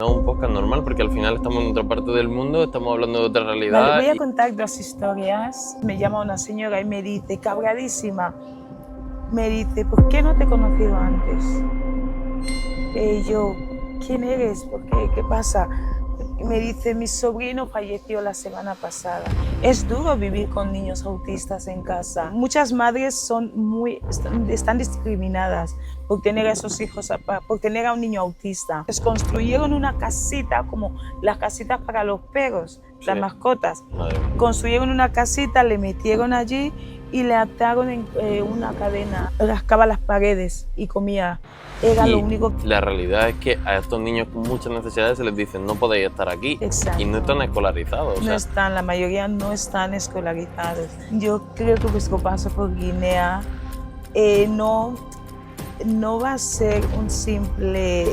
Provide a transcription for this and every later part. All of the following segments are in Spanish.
No un podcast normal porque al final estamos en otra parte del mundo, estamos hablando de otra Vale, realidad voy a y contar dos historias. Me llama una señora y me dice, cabradísima, me dice, ¿por qué no te he conocido antes? Y yo, ¿quién eres? ¿Por qué? ¿Qué pasa? Y me dice, mi sobrino falleció la semana pasada. Es duro vivir con niños autistas en casa. Muchas madres están discriminadas por tener a esos hijos, por tener a un niño autista. Les construyeron una casita, como las casitas para los perros, las sí, mascotas. madre mía. Construyeron una casita, le metieron allí y le ataron en una cadena. Rascaba las paredes y comía. Era lo Y único. la realidad es que a estos niños con muchas necesidades se les dice no podéis estar aquí y no están Exacto. escolarizados, o No sea, están, la mayoría no están escolarizados. Yo creo que vuestro paso por Guinea no, no va a ser un simple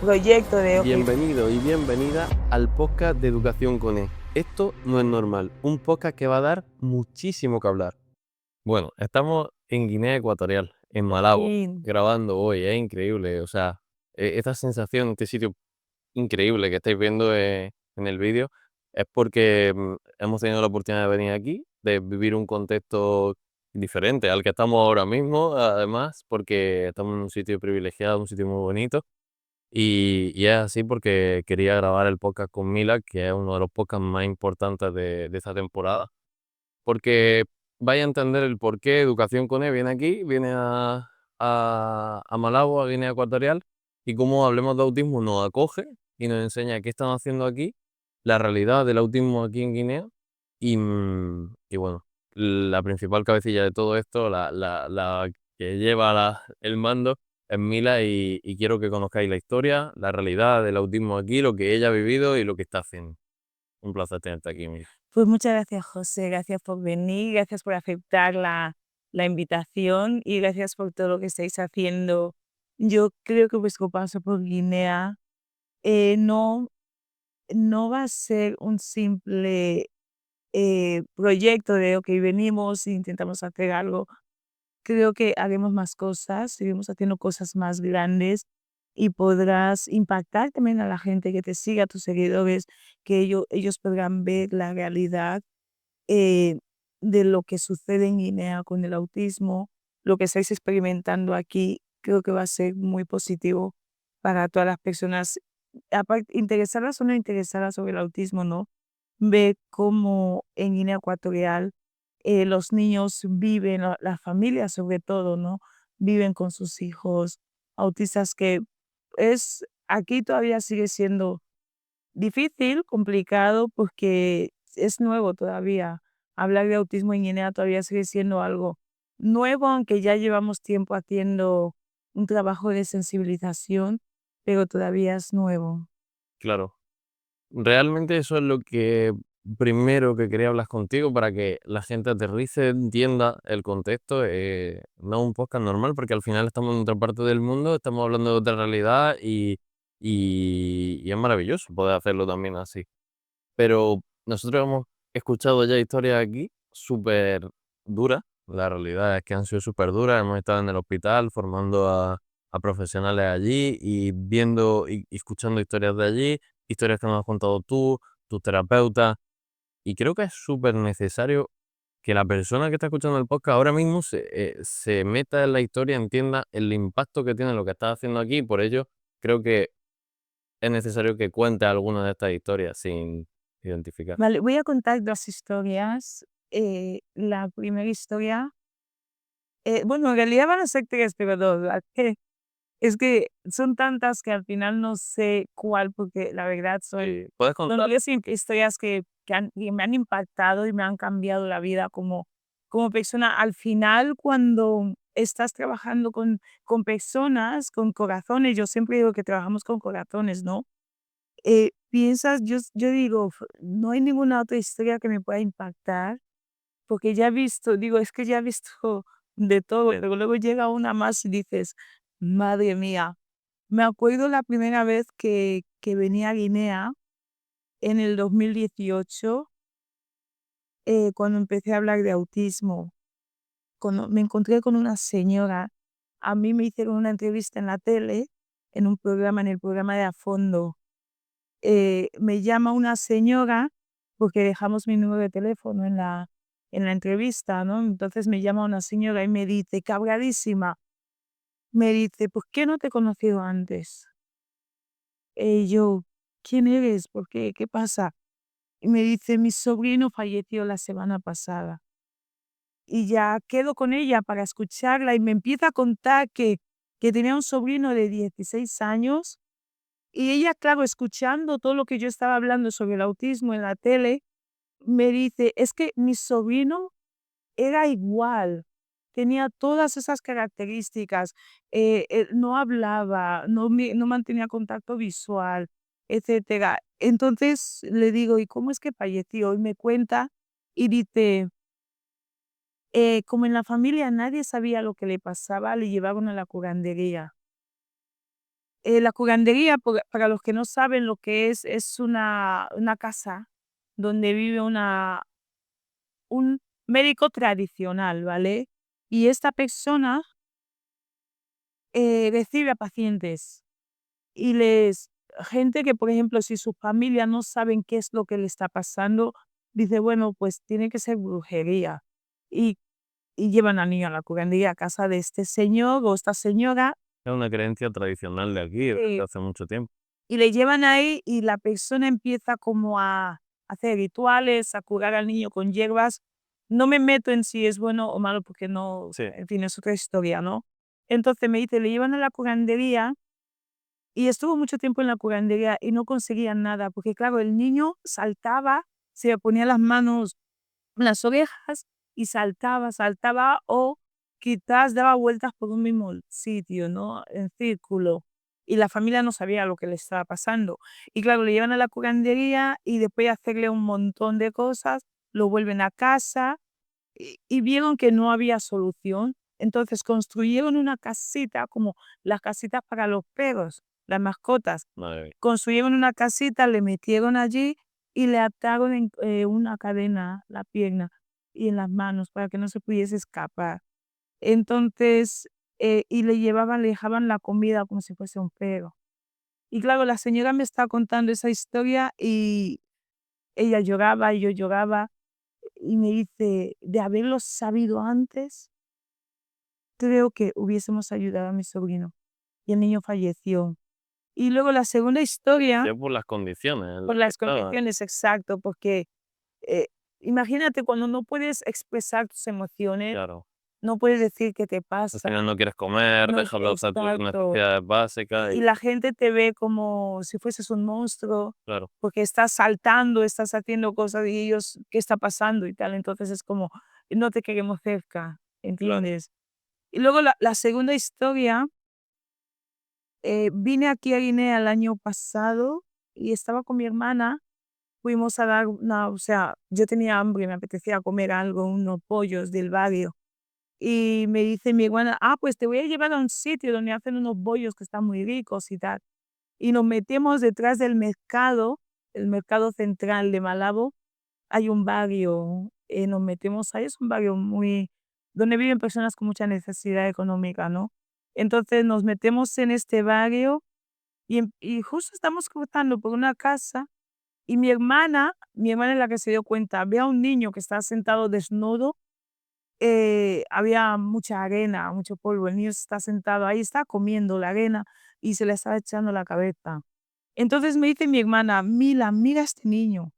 proyecto de, ok. bienvenido y bienvenida al podcast de Educación con E. Esto no es normal, un podcast que va a dar muchísimo que hablar. Bueno, estamos en Guinea Ecuatorial, en Malabo, Y, grabando hoy, es increíble, o sea, esta sensación, este sitio increíble que estáis viendo en el vídeo, es porque hemos tenido la oportunidad de venir aquí, de vivir un contexto diferente al que estamos ahora mismo, además, porque estamos en un sitio privilegiado, un sitio muy bonito. Y es así porque quería grabar el podcast con Mila, que es uno de los podcasts más importantes de esta temporada. Porque vaya a entender el por qué Educación con E viene aquí, viene a Malabo, a Guinea Ecuatorial, y cómo Hablemos de Autismo nos acoge y nos enseña qué están haciendo aquí, la realidad del autismo aquí en Guinea, y bueno, la principal cabecilla de todo esto, la que lleva el mando, es Mila, y quiero que conozcáis la historia, la realidad del autismo aquí, lo que ella ha vivido y lo que está haciendo. Un placer tenerte aquí, Mila. pues muchas gracias, José. Gracias por venir, gracias por aceptar la invitación y gracias por todo lo que estáis haciendo. Yo creo que vuestro paso por Guinea no, no va a ser un simple proyecto de, ok, venimos e intentamos hacer algo. Creo que haremos más cosas, seguimos haciendo cosas más grandes y podrás impactar también a la gente que te siga, a tus seguidores, que ellos podrán ver la realidad eh, de lo que sucede en Guinea con el autismo, lo que estáis experimentando aquí. Creo que va a ser muy positivo para todas las personas, interesadas o no interesadas sobre el autismo, ¿no? Ver cómo en Guinea Ecuatorial los niños viven, las familias sobre todo, ¿no? Viven con sus hijos autistas, que aquí todavía sigue siendo difícil, complicado, porque es nuevo todavía. Hablar de autismo en Guinea todavía sigue siendo algo nuevo, aunque ya llevamos tiempo haciendo un trabajo de sensibilización, pero todavía es nuevo. Claro. Realmente eso es lo que primero que quería hablar contigo para que la gente aterrice, entienda el contexto. No es un podcast normal porque al final estamos en otra parte del mundo, estamos hablando de otra realidad y es maravilloso poder hacerlo también así. Pero nosotros hemos escuchado ya historias aquí súper duras. La realidad es que han sido súper duras. Hemos estado en el hospital formando a profesionales allí y viendo y escuchando historias de allí, historias que nos has contado tú, tu terapeuta. Y creo que es súper necesario que la persona que está escuchando el podcast ahora mismo se meta en la historia, entienda el impacto que tiene lo que estás haciendo aquí. Por ello, creo que es necesario que cuente alguna de estas historias sin identificar. Vale, voy a contar dos historias. La primera historia, bueno, en realidad van a ser tres, pero dos. Es que son tantas que al final no sé cuál, porque la verdad Sí, puedes son contar. tres historias que me han impactado y me han cambiado la vida como persona. Al final, cuando estás trabajando con personas, con corazones, yo siempre digo que trabajamos con corazones, ¿no? Piensas, yo digo, no hay ninguna otra historia que me pueda impactar, porque ya he visto, digo, es que ya he visto de todo, pero luego llega una más y dices, madre mía. Me acuerdo la primera vez que venía a Guinea en el 2018, cuando empecé a hablar de autismo. Cuando me encontré con una señora, a mí me hicieron una entrevista en la tele en un programa, en el programa de A Fondo. Me llama una señora, porque dejamos mi número de teléfono en la entrevista, ¿no? Entonces me llama una señora y me dice, cabradísima, me dice, ¿por qué no te he conocido antes? Y yo, ¿quién eres? ¿Por qué? ¿Qué pasa? Y me dice, mi sobrino falleció la semana pasada. Y ya quedo con ella para escucharla y me empieza a contar que tenía un sobrino de 16 años y ella, claro, escuchando todo lo que yo estaba hablando sobre el autismo en la tele, me dice, es que mi sobrino era igual, tenía todas esas características, no hablaba, no mantenía contacto visual, etcétera. Entonces le digo, ¿y cómo es que falleció? Y me cuenta y dice, como en la familia nadie sabía lo que le pasaba, le llevaron a la curandería. La curandería, para los que no saben lo que es una casa donde vive un médico tradicional, ¿vale? Y esta persona recibe a pacientes y gente que, por ejemplo, si su familia no saben qué es lo que le está pasando, dice, bueno, pues tiene que ser brujería. Y, y llevan al niño a la curandería a casa de este señor o esta señora. Es una creencia tradicional de aquí, desde eh, hace mucho tiempo. y le llevan ahí y la persona empieza como a hacer rituales, a curar al niño con hierbas. No me meto en si es bueno o malo porque no, Sí, en fin, es otra historia, ¿no? Entonces me dice, le llevan a la curandería y estuvo mucho tiempo en la curandería y no conseguían nada, porque claro, el niño saltaba, se le ponía las manos en las orejas y saltaba, saltaba o quizás daba vueltas por un mismo sitio, ¿no? En círculo. Y la familia no sabía lo que le estaba pasando. Y claro, le llevan a la curandería y después de hacerle un montón de cosas, lo vuelven a casa y vieron que no había solución. Entonces construyeron una casita como las casitas para los perros, las mascotas. madre mía. Construyeron una casita, le metieron allí y le ataron en una cadena la pierna y en las manos para que no se pudiese escapar. Entonces, y le dejaban la comida como si fuese un perro. Y claro, la señora me está contando esa historia y ella lloraba y yo lloraba y me dice, de haberlo sabido antes, creo que hubiésemos ayudado a mi sobrino. Y el niño falleció. Y luego la segunda historia, Ya por las condiciones en por las que las estaba, condiciones, exacto, porque eh, imagínate cuando no puedes expresar tus emociones, claro. no puedes decir qué te Al pasa, final no quieres comer, no, dejas de hacer tus exacto. necesidades básicas Y y la gente te ve como si fueses un monstruo, claro, porque estás saltando, estás haciendo cosas y ellos, ¿qué está pasando? Y tal. Entonces es como, no te queremos cerca, claro. ¿entiendes? Y luego la segunda historia, vine aquí a Guinea el año pasado y estaba con mi hermana. Fuimos a dar una, o sea, yo tenía hambre, me apetecía comer algo, unos pollos del barrio. Y me dice mi hermana, pues te voy a llevar a un sitio donde hacen unos bollos que están muy ricos y tal. Y nos metemos detrás del mercado, el mercado central de Malabo. Hay un barrio, nos metemos ahí, es un barrio muy, donde viven personas con mucha necesidad económica, ¿no? Entonces nos metemos en este barrio y justo estamos cruzando por una casa y mi hermana es la que se dio cuenta, ve a un niño que está sentado desnudo, había mucha arena, mucho polvo, el niño está sentado ahí, está comiendo la arena y se le estaba echando la cabeza. Entonces me dice mi hermana: "Mila, mira a este niño".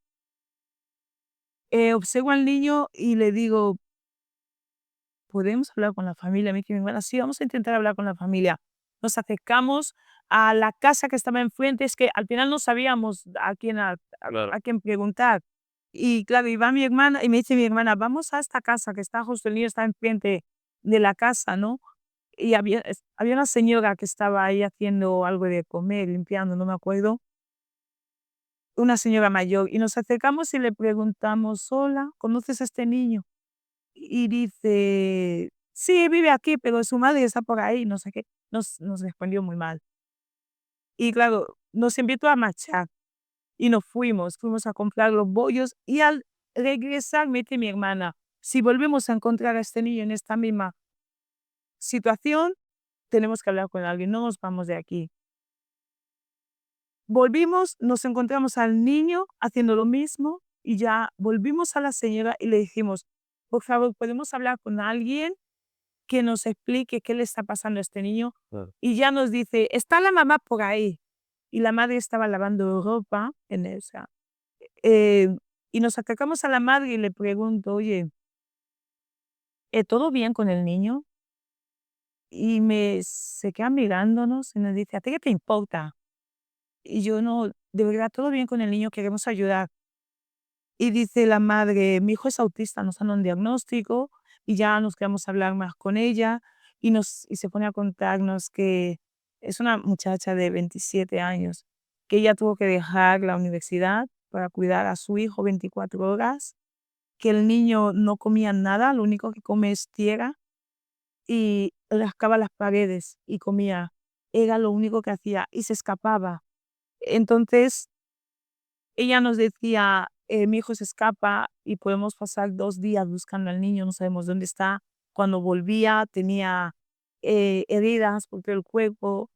Observo al niño y le digo: "¿Podemos hablar con la familia?". Me dice mi hermana: "Sí, vamos a intentar hablar con la familia". Nos acercamos a la casa que estaba enfrente, es que al final no sabíamos Claro, a quién preguntar. Y claro, y va mi hermana y me dice mi hermana: "Vamos a esta casa que está justo, el niño está enfrente de la casa", ¿no? Y había una señora que estaba ahí haciendo algo de comer, limpiando, no me acuerdo, una señora mayor, y nos acercamos y le preguntamos: "Hola, ¿conoces a este niño?". Y dice: "Sí, vive aquí, pero su madre está por ahí", no sé qué. Nos respondió muy mal. Y claro, nos invitó a marchar y nos fuimos a comprar los bollos y al regresar me dice mi hermana: "Si volvemos a encontrar a este niño en esta misma situación, tenemos que hablar con alguien, no nos vamos de aquí". Volvimos, nos encontramos al niño haciendo lo mismo y ya volvimos a la señora y le dijimos: "Por favor, ¿podemos hablar con alguien que nos explique qué le está pasando a este niño?". Claro. Y ya nos dice: "Está la mamá por ahí". Y la madre estaba lavando ropa en esa. Eh, y nos acercamos a la madre y le pregunto: "Oye, ¿todo bien con el niño?". Y se queda mirándonos y nos dice: "¿A ti qué te importa?". Y yo: "No, de verdad, todo bien con el niño, queremos ayudar". Y dice la madre: "Mi hijo es autista, nos han dado un diagnóstico", y ya nos quedamos a hablar más con ella, y se pone a contarnos que es una muchacha de 27 años, que ella tuvo que dejar la universidad para cuidar a su hijo 24 horas, que el niño no comía nada, lo único que come es tierra, y rascaba las paredes y comía. Era lo único que hacía, y se escapaba. Entonces ella nos decía: Mi hijo se escapa y podemos pasar 2 días buscando al niño, no sabemos dónde está". Cuando volvía tenía, heridas por todo el cuerpo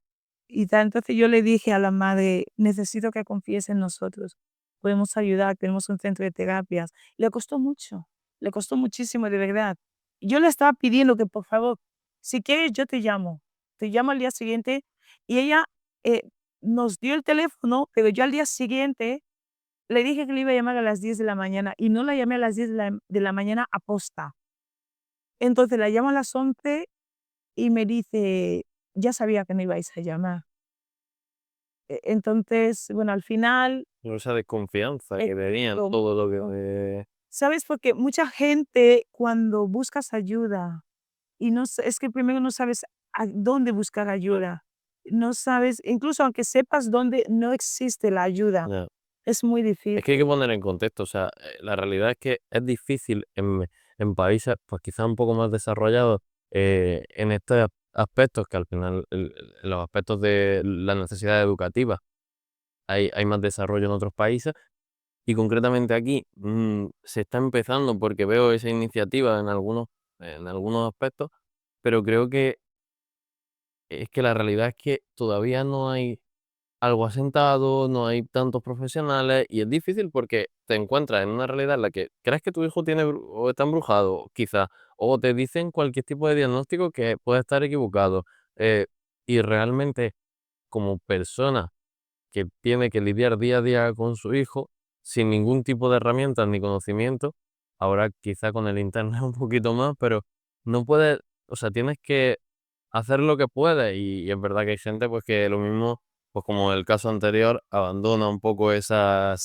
y tal. Entonces yo le dije a la madre: "Necesito que confíes en nosotros, podemos ayudar, tenemos un centro de terapias". Le costó mucho, le costó muchísimo, de verdad. Yo le estaba pidiendo que, por favor, si quieres yo te llamo al día siguiente, y ella, eh, nos dio el teléfono, pero yo al día siguiente le dije que le iba a llamar a las 10 de la mañana y no la llamé a las 10 de la mañana aposta. Entonces la llamo a las 11 y me dice: "Ya sabía que me ibais a llamar". Entonces, bueno, al final, Por esa desconfianza que tenían exacto, todo lo que ¿sabes? Porque mucha gente cuando buscas ayuda y es que primero no sabes a dónde buscar ayuda. No sabes, incluso aunque sepas dónde no existe la ayuda, ya. es muy Es que hay que difícil. poner en contexto, o sea, la realidad es que es difícil en países, pues, quizás un poco más desarrollados, en estos aspectos que al final en los aspectos de la necesidad educativa hay más desarrollo en otros países. Y concretamente aquí, se está empezando porque veo esa iniciativa en algunos aspectos, pero creo que es que la realidad es que todavía no hay algo asentado, no hay tantos profesionales y es difícil porque te encuentras en una realidad en la que crees que tu hijo tiene o está embrujado, quizás, o te dicen cualquier tipo de diagnóstico que puede estar equivocado. eh, y realmente, como persona que tiene que lidiar día a día con su hijo sin ningún tipo de herramientas ni conocimiento. Ahora quizá con el internet un poquito más, pero no puedes, o sea, tienes que hacer lo que puedes y es verdad que hay gente pues que lo mismo, pues como el caso anterior, abandona un poco esa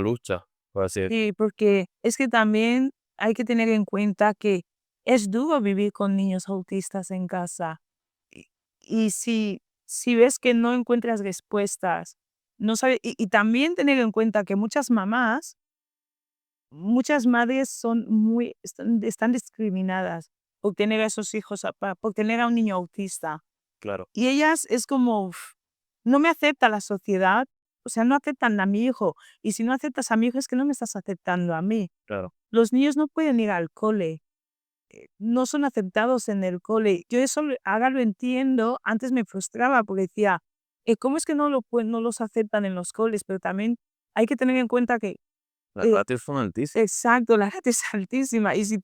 lucha, por así decirlo. Sí, porque es que también hay que tener en cuenta que es duro vivir con niños autistas en casa. Y, y si ves que no encuentras respuestas, no sabe, y también tener en cuenta que muchas madres están discriminadas por tener a esos hijos, por tener a un niño autista. Claro, Y ellas es como, no me acepta la sociedad, o sea, no aceptan a mi hijo. Y si no aceptas a mi hijo es que no me estás aceptando a mí. claro. Los niños no pueden ir al cole, no son aceptados en el cole. Yo eso ahora lo entiendo, antes me frustraba porque decía: ¿cómo es que no los aceptan en los coles?". Pero también hay que tener en cuenta que, Las eh, ratios son altísimas, exacto, la rata es altísima y si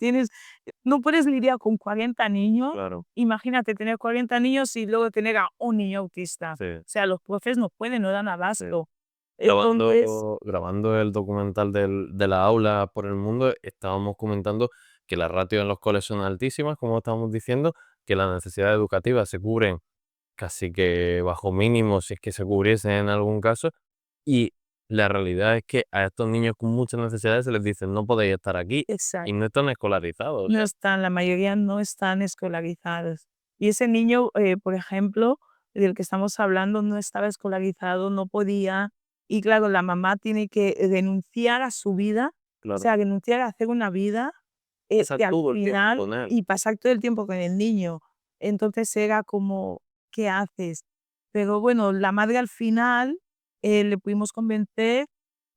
no puedes lidiar con 40 niños, claro. imagínate tener 40 niños y luego tener a un niño autista. Sí, O sea, los profes no pueden, no dan sí. abasto. Entonces, Grabando el documental de la aula por el mundo, estábamos comentando que las ratios en los coles son altísimas, como estábamos diciendo, que las necesidades educativas se cubren casi que bajo mínimo, si es que se cubriesen en algún caso, y la realidad es que a estos niños con muchas necesidades se les dice: "No podéis estar aquí", y exacto. no están escolarizados, o No sea, están, la mayoría no están escolarizados. Y ese niño, por ejemplo, del que estamos hablando, no estaba escolarizado, no podía. Y claro, la mamá tiene que renunciar a su vida, o claro. sea, renunciar a hacer una vida, Pasar que al todo el tiempo final, con él, y pasar todo el tiempo con el niño. Entonces era como, ¿qué haces? Pero bueno, la madre al final, le pudimos convencer,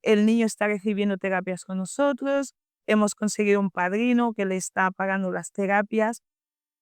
el niño está recibiendo terapias con nosotros, hemos conseguido un padrino que le está pagando las terapias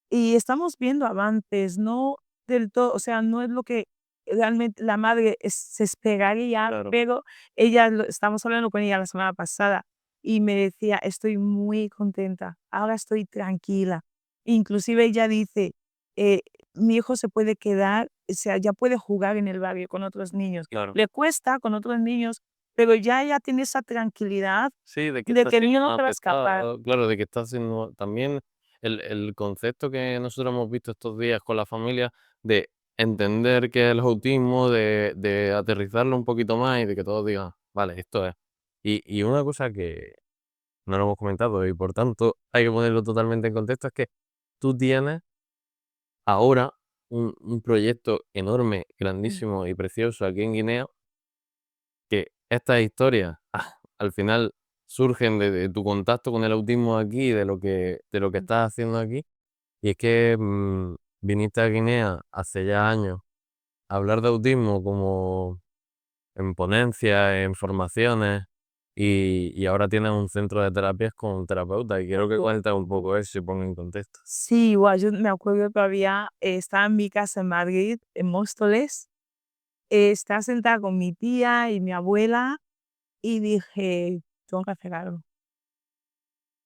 y estamos viendo avances, no del todo, o sea, no es lo que realmente la madre se esperaría, Claro, pero ella estamos hablando con ella la semana pasada y me decía: "Estoy muy contenta, ahora estoy tranquila". Inclusive ella dice: "Eh, mi hijo se puede quedar, o sea, ya puede jugar en el barrio con otros niños. claro. Le cuesta con otros niños, pero ya ella tiene esa tranquilidad Sí, de que de está que el siendo niño no una se va a escapar". claro, de que está haciendo también el concepto que nosotros hemos visto estos días con la familia, de entender qué es el autismo, de aterrizarlo un poquito más y de que todos digan: "Vale, esto es". Y una cosa que no lo hemos comentado y por tanto hay que ponerlo totalmente en contexto, es que tú tienes ahora un proyecto enorme, Mm, grandísimo y precioso aquí en Guinea, que estas historias, al final surgen de tu contacto con el autismo aquí, de lo que mm. estás haciendo aquí. Y es que, viniste a Guinea hace ya años a hablar de autismo como en ponencias, en formaciones, y ahora tienes un centro de terapias con terapeutas, y quiero que cuentes un poco eso y ponga en contexto. Sí, igual, yo me acuerdo todavía, estaba en mi casa en Madrid, en Móstoles, estaba sentada con mi tía y mi abuela, y dije: "Tengo que hacer algo".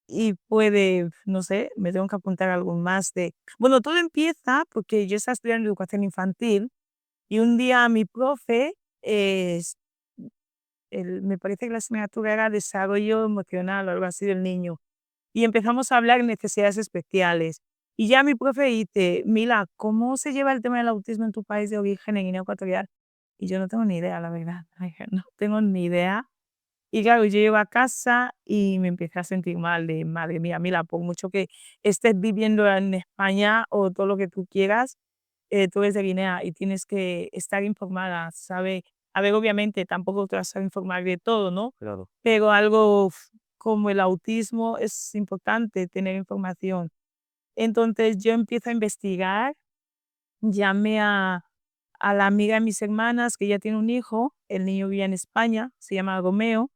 Y puede, no sé, me tengo que apuntar a algo más de bueno, todo empieza porque yo estaba estudiando educación infantil, y un día mi profe, me parece que la asignatura era desarrollo emocional o algo así del niño. Y empezamos a hablar de necesidades especiales. Y ya mi profe dice: "Mila, ¿cómo se lleva el tema del autismo en tu país de origen, en Guinea Ecuatorial?". Y yo no tengo ni idea, la verdad. Dije: "No tengo ni idea". Y claro, yo llego a casa y me empecé a sentir mal de: "Madre mía, Mila, por mucho que estés viviendo en España o todo lo que tú quieras, tú eres de Guinea y tienes que estar informada, ¿sabe?". A ver, obviamente, tampoco te vas a informar de todo, ¿no? Claro, Pero algo como el autismo es importante tener información. Entonces, yo empiezo a investigar, llamé a la amiga de mis hermanas, que ya tiene un hijo, el niño vive en España, se llama Romeo.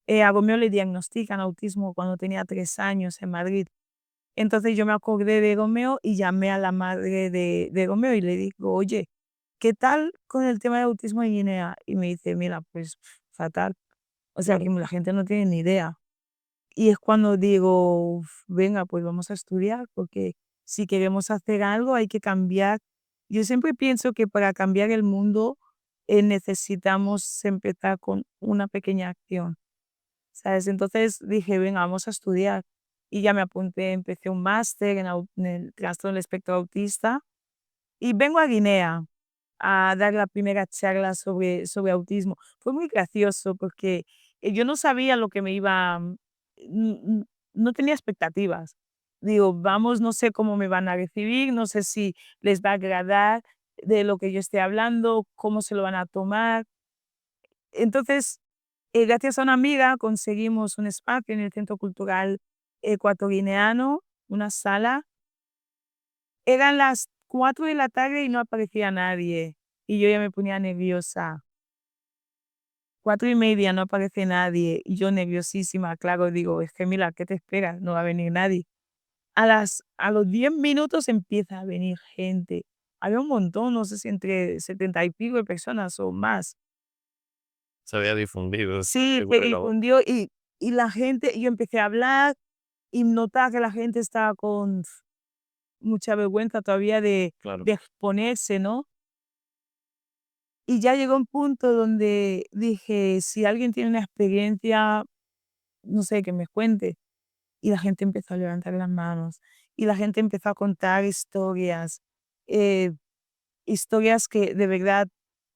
A Romeo le diagnostican autismo cuando tenía 3 años en Madrid. Entonces, yo me acordé de Romeo y llamé a la madre de Romeo y le digo: "Oye, ¿qué tal con el tema de autismo en Guinea?". Y me dice: "Mira, pues fatal". O sea, que la gente no tiene ni idea. Y es cuando digo: Venga, pues vamos a estudiar, porque si queremos hacer algo hay que cambiar". Yo siempre pienso que para cambiar el mundo, necesitamos empezar con una pequeña acción, ¿sabes? Entonces dije: "Venga, vamos a estudiar". Y ya me apunté, empecé un máster en el trastorno del espectro autista, y vengo a Guinea a dar la primera charla sobre autismo. Fue muy gracioso porque, yo no sabía lo que me iba, no tenía expectativas. Digo: "Vamos, no sé cómo me van a recibir, no sé si les va a agradar de lo que yo esté hablando, cómo se lo van a tomar". Entonces, gracias a una amiga conseguimos un espacio en el Centro Cultural Ecuatoguineano, una sala. Eran las 4 de la tarde y no aparecía nadie, y yo ya me ponía nerviosa. 4:30, no aparece nadie, y yo nerviosísima, claro, digo: "Es que mira, ¿qué te esperas? No va a venir nadie". A los 10 minutos empieza a venir gente. Había un montón, no sé si entre 70 y pico de personas o más. se había difundido, Sí, se seguro que la difundió y la gente yo empecé a hablar y notaba que la gente estaba con mucha vergüenza todavía claro, de exponerse, ¿no? Y ya llegó un punto donde dije: "Si alguien tiene una experiencia, no sé, que me cuente". Y la gente empezó a levantar las manos, y la gente empezó a contar historias, eh, historias que de verdad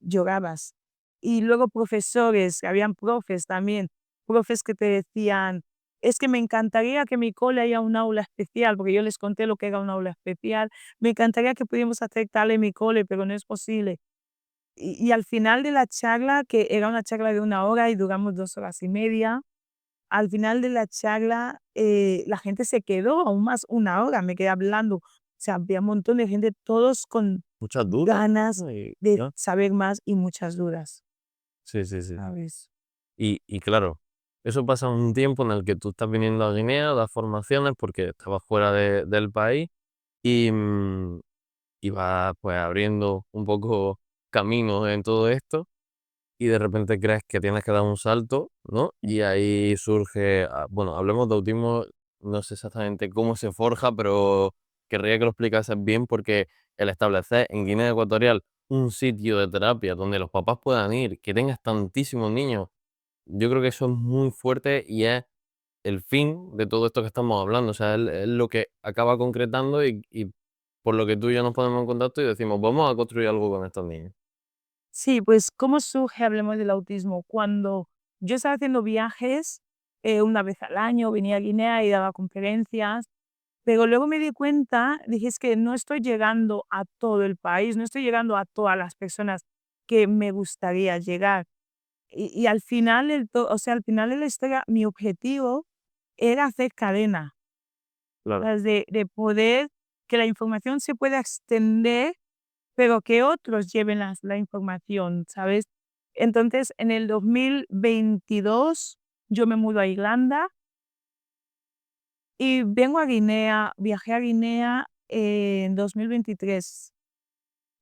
llorabas. Y luego profesores, habían profes también, profes que te decían: "Es que me encantaría que en mi cole haya un aula especial", porque yo les conté lo que era un aula especial. "Me encantaría que pudiéramos hacer tal en mi cole, pero no es posible". Y al final de la charla, que era una charla de 1 hora y duramos 2 horas y media, al final de la charla, la gente se quedó aún más 1 hora, me quedé hablando. O sea, había un montón de gente, todos con muchas dudas, ganas ¿no? Y de ya. saber más y muchas dudas, Sí, sí, sí, sí. ¿sabes? Y claro, eso pasa en un tiempo en el que tú estás viniendo a Guinea, das formaciones porque estabas fuera del país y, y vas, pues, abriendo un poco caminos en todo esto y de repente crees que tienes que dar un salto, ¿no? Y ahí surge, bueno, hablemos de autismo, no sé exactamente cómo se forja, pero querría que lo explicases bien porque el establecer en Guinea Ecuatorial un sitio de terapia donde los papás puedan ir, que tengas tantísimos niños, yo creo que eso es muy fuerte y es el fin de todo esto que estamos hablando. O sea, es lo que acaba concretando y por lo que tú y yo nos ponemos en contacto y decimos, vamos a construir algo con estos niños. Sí, pues, ¿cómo surge Hablemos del Autismo? Cuando yo estaba haciendo viajes, una vez al año, venía a Guinea y daba conferencias, pero luego me di cuenta, dije: "Es que no estoy llegando a todo el país, no estoy llegando a todas las personas que me gustaría llegar". Y al final al final de la historia, mi objetivo era hacer cadena, Claro, ¿sabes? De poder que la información se pueda extender, pero que otros lleven la información, ¿sabes? Entonces, en el 2022 yo me mudo a Irlanda y vengo a Guinea, viajé a Guinea en 2023,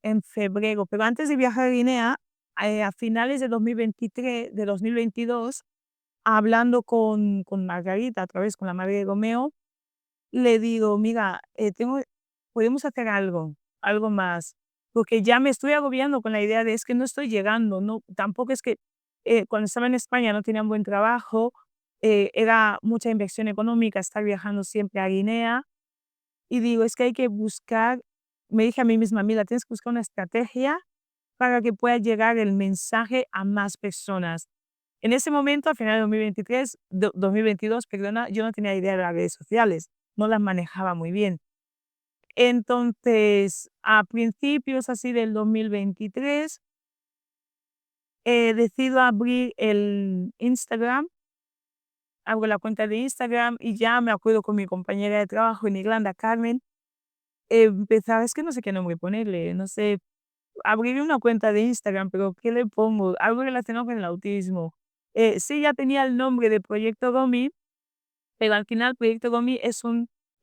en febrero, pero antes de viajar a Guinea, a finales de 2023, de 2022, hablando con Margarita, otra vez con la madre de Romeo, le digo: "Mira, podemos hacer algo, algo más, porque ya me estoy agobiando con la idea de es que no estoy llegando, no, tampoco es que cuando estaba en España no tenía un buen trabajo, era mucha inversión económica estar viajando siempre a Guinea, y digo, es que hay que buscar, me dije a mí misma, mira, tienes que buscar una estrategia para que pueda llegar el mensaje a más personas". En ese momento, a finales de 2022, perdona, yo no tenía idea de las redes sociales, no las manejaba muy bien. Entonces, a principios así del 2023, decido abrir el Instagram, abro la cuenta de Instagram y ya me acuerdo con mi compañera de trabajo en Irlanda, Carmen, empezaba, es que no sé qué nombre ponerle, no sé, abrir una cuenta de Instagram, pero ¿qué le pongo? Algo relacionado con el autismo. Sí, ya tenía el nombre de Proyecto Gomi, pero al final Proyecto Gomi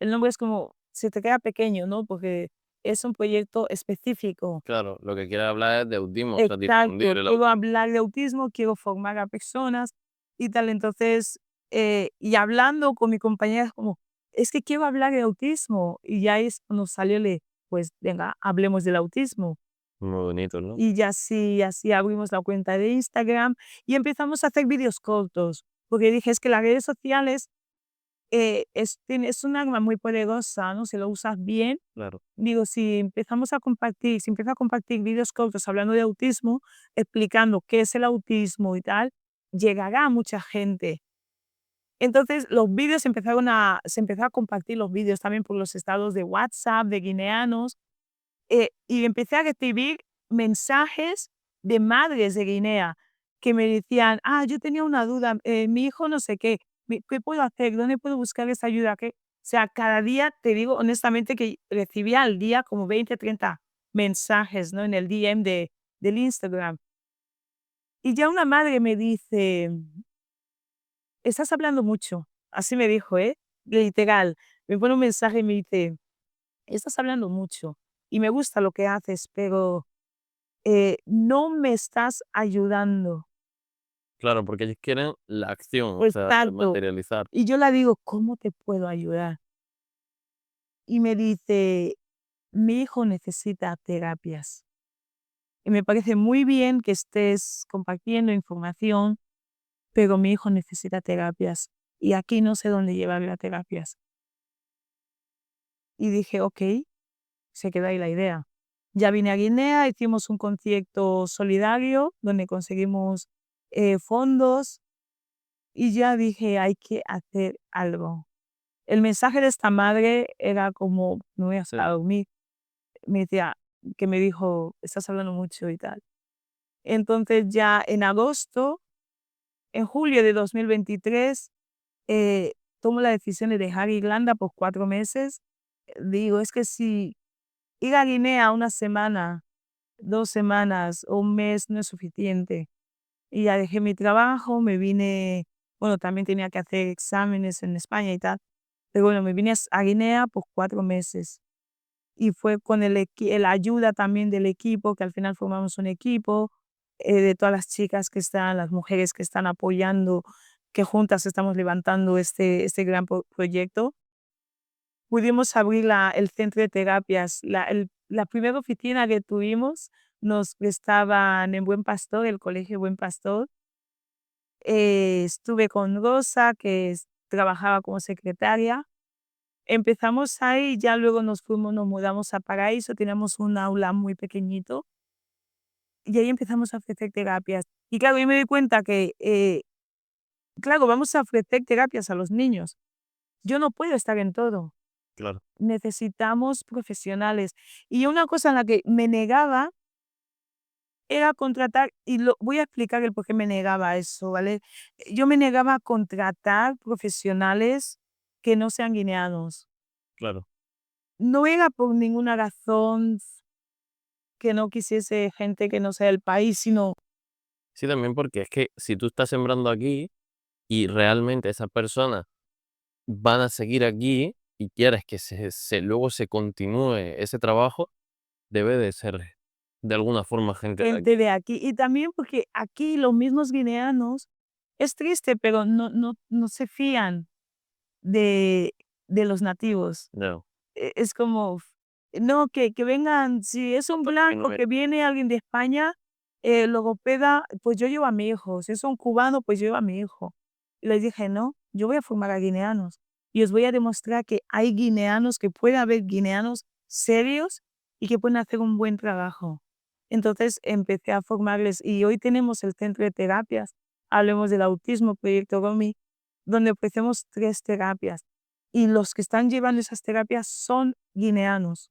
el nombre es como, se te queda pequeño, ¿no? Porque es un proyecto específico. claro, lo que quieres hablar es de autismo, o sea, Exacto, difundir el quiero autismo. hablar de autismo, quiero formar a personas y tal. Entonces, y hablando con mi compañera, es como, es que quiero hablar de autismo. Y ya es cuando salió pues venga, hablemos del autismo. Muy bonito, ¿no? Y ya así abrimos la cuenta de Instagram y empezamos a hacer vídeos cortos, porque dije, es que las redes sociales es un arma muy poderosa, ¿no? Si lo usas bien. Claro. Digo, si empiezo a compartir vídeos cortos hablando de autismo, explicando qué es el autismo y tal, llegará a mucha gente. Entonces, los vídeos se empezó a compartir los vídeos también por los estados de WhatsApp, de guineanos, y empecé a recibir mensajes de madres de Guinea que me decían: "Ah, yo tenía una duda, mi hijo no sé qué, ¿qué puedo hacer? ¿Dónde puedo buscar esa ayuda?". O sea, cada día, te digo honestamente que recibía al día como 20, 30 mensajes, ¿no? En el DM del Instagram. Y ya una madre me dice: "Estás hablando mucho", así me dijo, literal. Me pone un mensaje y me dice: "Estás hablando mucho y me gusta lo que haces, pero no me estás ayudando". Claro, porque ellos quieren la acción, o Pues sea, el tanto. materializar. Y yo la digo: "¿Cómo te puedo ayudar?". Y me dice: "Mi hijo necesita terapias. Y me parece muy bien que estés compartiendo información, pero mi hijo necesita terapias. Y aquí no sé dónde llevarle a terapias". Y dije: "Okey", se quedó ahí la idea. Ya vine a Guinea, hicimos un concierto solidario donde conseguimos, fondos. Y ya dije: "Hay que hacer algo". El mensaje de esta madre era como, me voy Sí. hasta a dormir, me decía que me dijo: "Estás hablando mucho", y tal. Entonces, ya en julio de 2023, eh, tomo la decisión de dejar Irlanda por 4 meses. Digo: "Es que si ir a Guinea una semana, 2 semanas o un mes no es suficiente". Y ya dejé mi trabajo, me vine, bueno, también tenía que hacer exámenes en España y tal. Pero bueno, me vine a Guinea por 4 meses. y fue con la ayuda también del equipo, que al final formamos un equipo, de todas las chicas que están, las mujeres que están apoyando, que juntas estamos levantando este gran proyecto. Pudimos abrir el centro de terapias. La primera oficina que tuvimos nos prestaban en Buen Pastor, el colegio Buen Pastor. Estuve con Rosa, que trabajaba como secretaria. Empezamos ahí, ya luego nos mudamos a Paraíso, teníamos un aula muy pequeñito y ahí empezamos a ofrecer terapias. Y claro, yo me di cuenta que, claro, vamos a ofrecer terapias a los niños. Yo no puedo estar en todo. Claro, Necesitamos profesionales. Y una cosa en la que me negaba era contratar, y voy a explicar el por qué me negaba a eso, ¿vale? Yo me negaba a contratar profesionales que no sean guineanos. claro. No era por ninguna razón que no quisiese gente que no sea del país, sino Sí, también porque es que si tú estás sembrando aquí y realmente esas personas van a seguir aquí y quieres que luego se continúe ese trabajo, debe de ser de alguna forma gente de gente aquí. de aquí. Y también porque aquí los mismos guineanos, es triste, pero no se fían de, de los nativos. No, Es como, no, que vengan, si es un que no blanco es que viene alguien de España, logopeda, pues yo llevo a mi hijo. Si es un cubano, pues yo llevo a mi hijo. Y les dije, no, yo voy a formar a guineanos. Y os voy a demostrar que hay guineanos, que puede haber guineanos serios y que pueden hacer un buen trabajo. Entonces empecé a formarles y hoy tenemos el centro de terapias. Hablemos del autismo, Proyecto Romy, donde ofrecemos 3 terapias y los que están llevando esas terapias son guineanos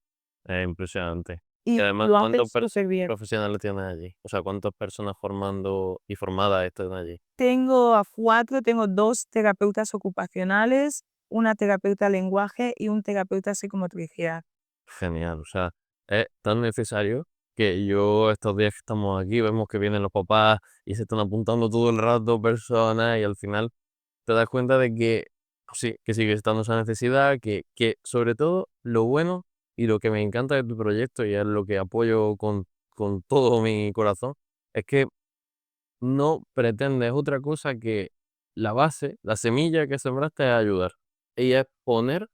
impresionante. Y y además, lo hacen ¿cuántos superbién. profesionales tienes allí? O sea, ¿cuántas personas formando y formadas están allí? Tengo a 4, tengo 2 terapeutas ocupacionales, una terapeuta de lenguaje y un terapeuta psicomotricidad. Genial, o sea, es tan necesario que yo estos días que estamos aquí vemos que vienen los papás y se están apuntando todo el rato personas y al final te das cuenta de que pues sí, que sigue estando esa necesidad, que sobre todo lo bueno y lo que me encanta de tu proyecto y es lo que apoyo con todo mi corazón, es que no pretendes otra cosa que la base, la semilla que sembraste es ayudar. Y es poner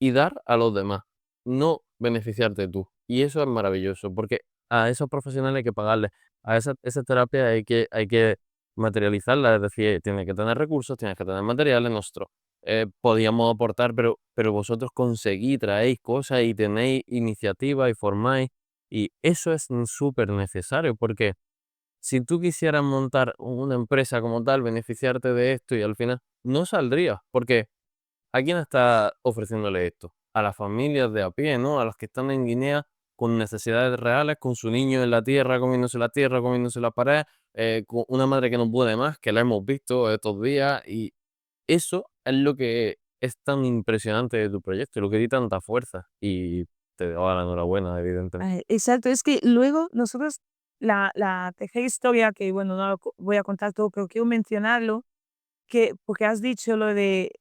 y dar a los demás, no beneficiarte tú. Y eso es maravilloso, porque a esos profesionales hay que pagarles, a esa terapia hay que materializarla, es decir, tienes que tener recursos, tienes que tener materiales. Nosotros podíamos aportar, pero vosotros conseguís, traéis cosas y tenéis iniciativa y formáis, y eso es súper necesario, porque si tú quisieras montar una empresa como tal, beneficiarte de esto y al final no saldría, porque ¿a quién está ofreciéndole esto? A las familias de a pie, ¿no? A los que están en Guinea con necesidades reales, con su niño en la tierra, comiéndose la pared, con una madre que no puede más, que la hemos visto estos días, y eso es lo que es tan impresionante de tu proyecto, y lo que di tanta fuerza, y te doy la enhorabuena, evidentemente. Exacto, es que luego nosotros la tercera historia que, bueno, no lo voy a contar todo, pero quiero mencionarlo, que porque has dicho lo de,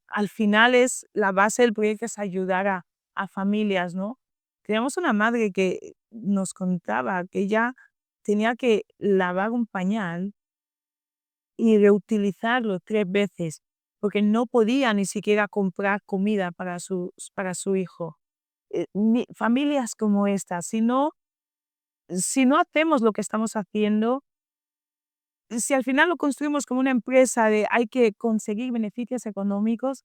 al final es la base del proyecto es ayudar a familias, ¿no? Teníamos una madre que nos contaba que ella tenía que lavar un pañal y reutilizarlo 3 veces, porque no podía ni siquiera comprar comida para su hijo. Familias como estas, si no hacemos lo que estamos haciendo, si al final lo construimos como una empresa de hay que conseguir beneficios económicos,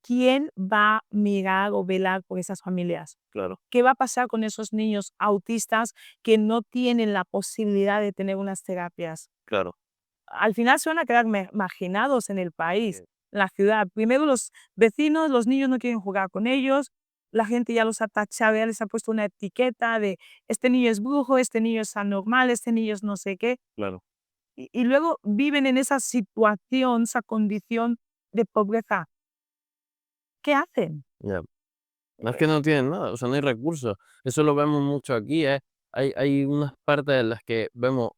¿quién va a mirar o velar por esas familias? Claro, ¿Qué va a pasar con esos niños autistas que no tienen la posibilidad de tener unas terapias? claro. Al final se van a quedar marginados en el país, Sí, en la ciudad. Primero los vecinos, los niños no quieren jugar con ellos, la gente ya los ha tachado, ya les ha puesto una etiqueta de este niño es brujo, este niño es anormal, este niño es no sé qué. claro, Y luego viven en esa situación, esa condición de pobreza. ¿Qué hacen? ya. No es que no tienen nada, o sea, no hay recursos. Eso lo vemos mucho aquí, hay unas partes en las que vemos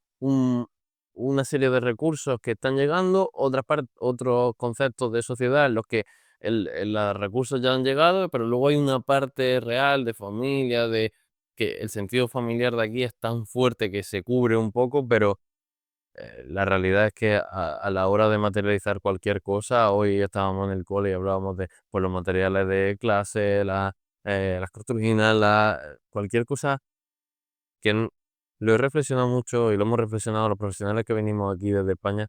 una serie de recursos que están llegando, otras partes, otros conceptos de sociedad en los que los recursos ya han llegado, pero luego hay una parte real de familia, de que el sentido familiar de aquí es tan fuerte que se cubre un poco, pero la realidad es que a la hora de materializar cualquier cosa, hoy estábamos en el cole y hablábamos de, pues, los materiales de clase, las cartulinas, cualquier cosa que lo he reflexionado mucho y lo hemos reflexionado los profesionales que venimos aquí desde España.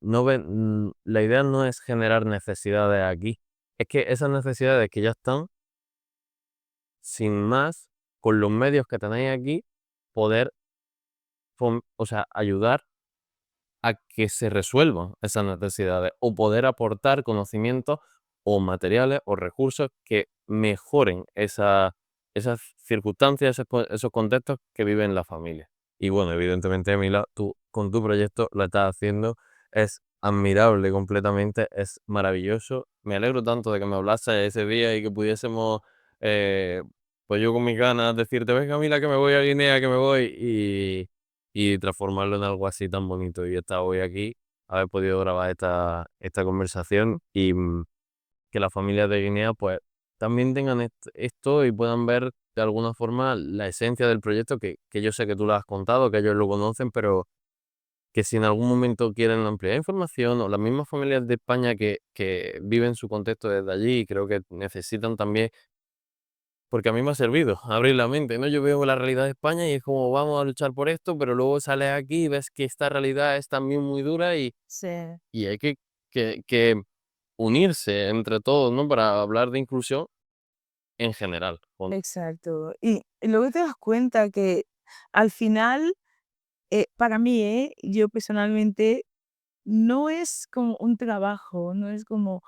No la idea no es generar necesidades aquí, es que esas necesidades que ya están, sin más, con los medios que tenéis aquí, poder, o sea, ayudar a que se resuelvan esas necesidades o poder aportar conocimientos o materiales o recursos que mejoren esas circunstancias, esos contextos que viven las familias. Y bueno, evidentemente, Mila, tú con tu proyecto lo estás haciendo, es admirable completamente, es maravilloso. Me alegro tanto de que me hablases ese día y que pudiésemos, eh, pues yo con mis ganas, decirte, venga, Mila, que me voy a Guinea, que me voy, y transformarlo en algo así tan bonito. Y estar hoy aquí, haber podido grabar esta conversación y que las familias de Guinea pues también tengan esto y puedan ver de alguna forma la esencia del proyecto, que yo sé que tú lo has contado, que ellos lo conocen, pero que si en algún momento quieren ampliar información o las mismas familias de España que viven su contexto desde allí y creo que necesitan también, porque a mí me ha servido abrir la mente, ¿no? Yo veo la realidad de España y es como vamos a luchar por esto, pero luego sales aquí y ves que esta realidad es también muy dura Sí, y hay que unirse entre todos, ¿no? Para hablar de inclusión en general. exacto. Y luego te das cuenta que al final, para mí, yo personalmente, no es como un trabajo, no es como,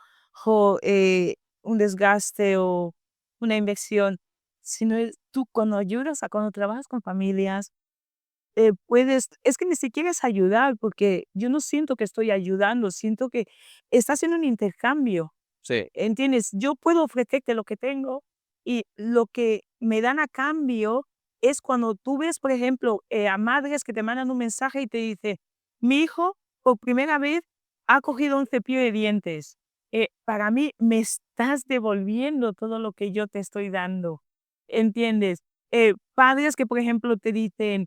un desgaste o una inversión, sino es tú cuando ayudas, cuando trabajas con familias, puedes, es que ni siquiera es ayudar, porque yo no siento que estoy ayudando, siento que está haciendo un intercambio. Sí, ¿Entiendes? Yo puedo ofrecerte lo que tengo y lo que me dan a cambio es cuando tú ves, por ejemplo, a madres que te mandan un mensaje y te dice, mi hijo por primera vez ha cogido un cepillo de dientes. Para mí me estás devolviendo todo lo que yo te estoy dando. ¿Entiendes? Padres que, por ejemplo, te dicen,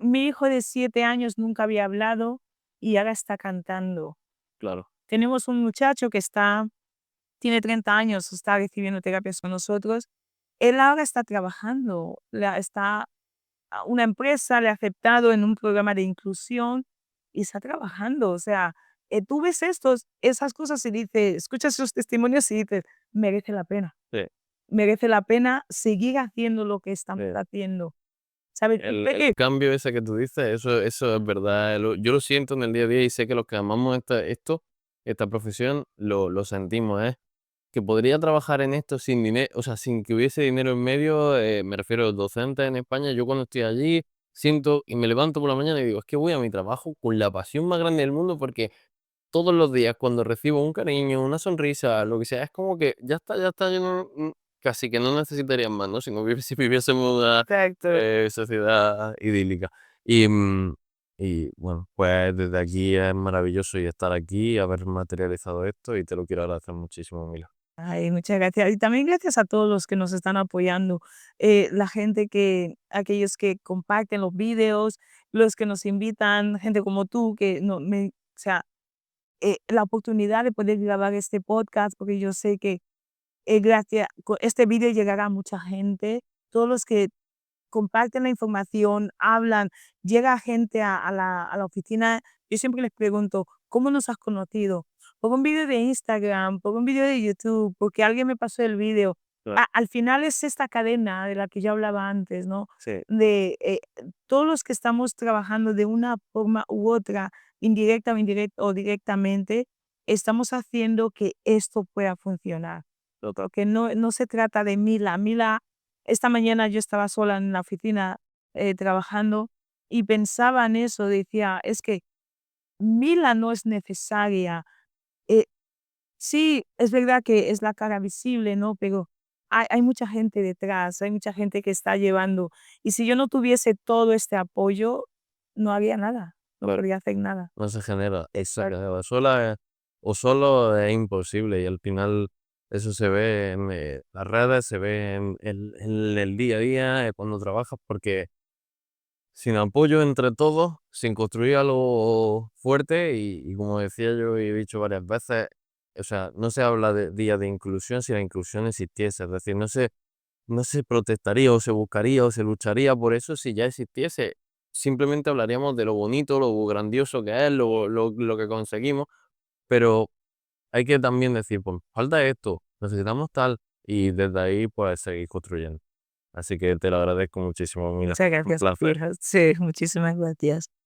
mi hijo de 7 años nunca había hablado y ahora está cantando. claro. Tenemos un muchacho que tiene 30 años, está recibiendo terapias con nosotros. Él ahora está trabajando, una empresa le ha aceptado en un programa de inclusión y está trabajando. O sea, tú ves esas cosas y dices, escuchas esos testimonios y dices, Sí, merece la pena seguir haciendo lo que estamos sí. haciendo. ¿Sabes? El cambio ese que tú dices, eso es verdad. Yo lo siento en el día a día y sé que los que amamos esta profesión, lo sentimos, ¿eh? Que podría trabajar en esto sin dinero, o sea, sin que hubiese dinero en medio, me refiero a los docentes en España. Yo cuando estoy allí siento y me levanto por la mañana y digo, es que voy a mi trabajo con la pasión más grande del mundo porque todos los días cuando recibo un cariño, una sonrisa, lo que sea, es como que ya está, yo no, casi que no necesitaría más, ¿no? Si viviésemos una Exacto. sociedad idílica. Y, y bueno, pues desde aquí es maravilloso y estar aquí, haber materializado esto y te lo quiero agradecer muchísimo, Mila. Ay, muchas gracias. Y también gracias a todos los que nos están apoyando, la gente aquellos que comparten los videos, los que nos invitan, gente como tú que no me, o sea, la oportunidad de poder grabar este podcast, porque yo sé que gracias, este video llegará a mucha gente, todos los que comparten la información, hablan, llega gente a la oficina. Yo siempre les pregunto, ¿cómo nos has conocido? Por un video de Instagram, por un video de YouTube, porque alguien me pasó el video. Claro. Al final es esta cadena de la que yo hablaba antes, ¿no? Sí, De todos los que estamos trabajando de una forma u otra, indirecta o directamente, estamos haciendo que esto pueda funcionar. Porque no se trata de Mila. Esta mañana yo estaba sola en la oficina, trabajando y pensaba en eso, decía: "Es que Mila no es necesaria". Eh, sí, es verdad que es la cara visible, ¿no? Pero hay mucha gente detrás, hay mucha gente que está llevando. Y si yo no tuviese todo este apoyo, no haría nada, no claro. podría hacer nada. No se genera esa Exacto. cadena sola. o solo es imposible y al final eso se ve en las redes, se ve en el día a día, cuando trabajas, porque sin apoyo entre todos, sin construir algo fuerte y como decía yo y he dicho varias veces, o sea, no se habla de día de inclusión si la inclusión existiese, es decir, no se protestaría o se buscaría o se lucharía por eso si ya existiese. Simplemente hablaríamos de lo bonito, lo grandioso que es, lo que conseguimos, pero hay que también decir, pues falta esto, necesitamos tal, y desde ahí pues seguir construyendo. Así que te lo agradezco muchísimo, mira, Muchas un gracias por placer. sí, muchísimas gracias.